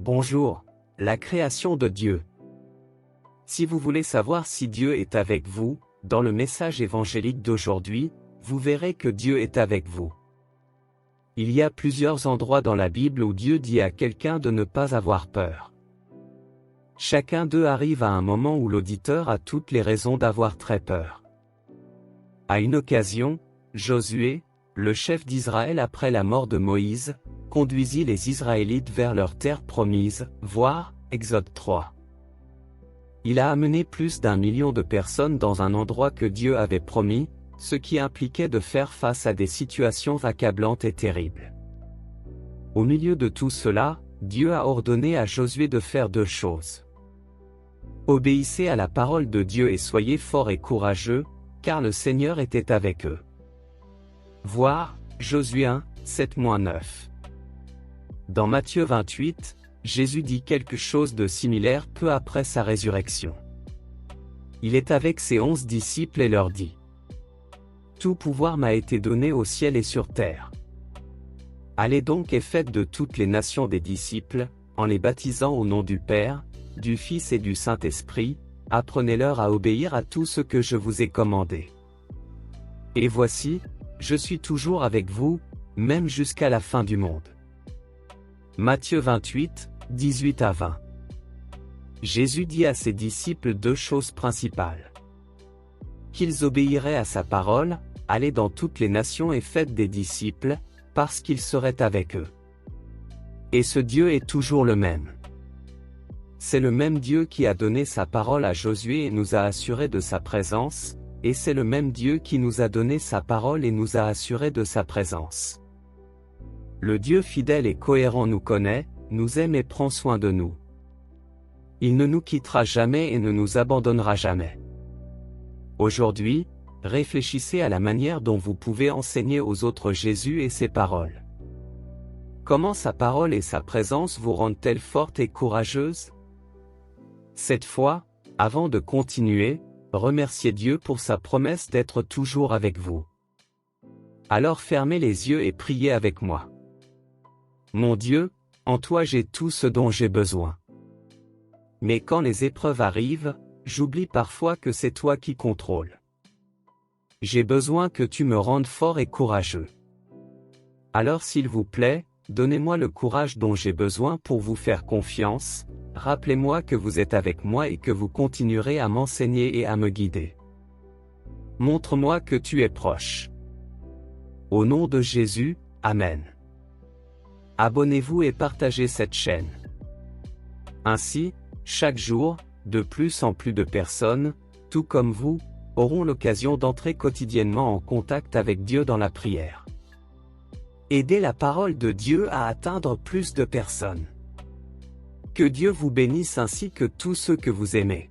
Bonjour, la création de Dieu. Si vous voulez savoir si Dieu est avec vous, dans le message évangélique d'aujourd'hui, vous verrez que Dieu est avec vous. Il y a plusieurs endroits dans la Bible où Dieu dit à quelqu'un de ne pas avoir peur. Chacun d'eux arrive à un moment où l'auditeur a toutes les raisons d'avoir très peur. À une occasion, Josué, le chef d'Israël après la mort de Moïse, conduisit les Israélites vers leur terre promise, voir Exode 3. Il a amené plus d'1 million de personnes dans un endroit que Dieu avait promis, ce qui impliquait de faire face à des situations accablantes et terribles. Au milieu de tout cela, Dieu a ordonné à Josué de faire 2 choses. Obéissez à la parole de Dieu et soyez forts et courageux, car le Seigneur était avec eux. Voir Josué 1, 7-9. Dans Matthieu 28, Jésus dit quelque chose de similaire peu après sa résurrection. Il est avec ses 11 disciples et leur dit : Tout pouvoir m'a été donné au ciel et sur terre. Allez donc et faites de toutes les nations des disciples, en les baptisant au nom du Père, du Fils et du Saint-Esprit, apprenez-leur à obéir à tout ce que je vous ai commandé. Et voici, je suis toujours avec vous, même jusqu'à la fin du monde. Matthieu 28, 18-20. Jésus dit à ses disciples 2 choses principales. Qu'ils obéiraient à sa parole, allez dans toutes les nations et faites des disciples, parce qu'il serait avec eux. Et ce Dieu est toujours le même. C'est le même Dieu qui a donné sa parole à Josué et nous a assurés de sa présence, et c'est le même Dieu qui nous a donné sa parole et nous a assurés de sa présence. Le Dieu fidèle et cohérent nous connaît, nous aime et prend soin de nous. Il ne nous quittera jamais et ne nous abandonnera jamais. Aujourd'hui, réfléchissez à la manière dont vous pouvez enseigner aux autres Jésus et ses paroles. Comment sa parole et sa présence vous rendent-elles fortes et courageuses? Cette fois, avant de continuer, remerciez Dieu pour sa promesse d'être toujours avec vous. Alors fermez les yeux et priez avec moi. Mon Dieu, en toi j'ai tout ce dont j'ai besoin. Mais quand les épreuves arrivent, j'oublie parfois que c'est toi qui contrôles. J'ai besoin que tu me rendes fort et courageux. Alors s'il vous plaît, donnez-moi le courage dont j'ai besoin pour vous faire confiance, rappelez-moi que vous êtes avec moi et que vous continuerez à m'enseigner et à me guider. Montre-moi que tu es proche. Au nom de Jésus, Amen. Abonnez-vous et partagez cette chaîne. Ainsi, chaque jour, de plus en plus de personnes, tout comme vous, auront l'occasion d'entrer quotidiennement en contact avec Dieu dans la prière. Aidez la parole de Dieu à atteindre plus de personnes. Que Dieu vous bénisse ainsi que tous ceux que vous aimez.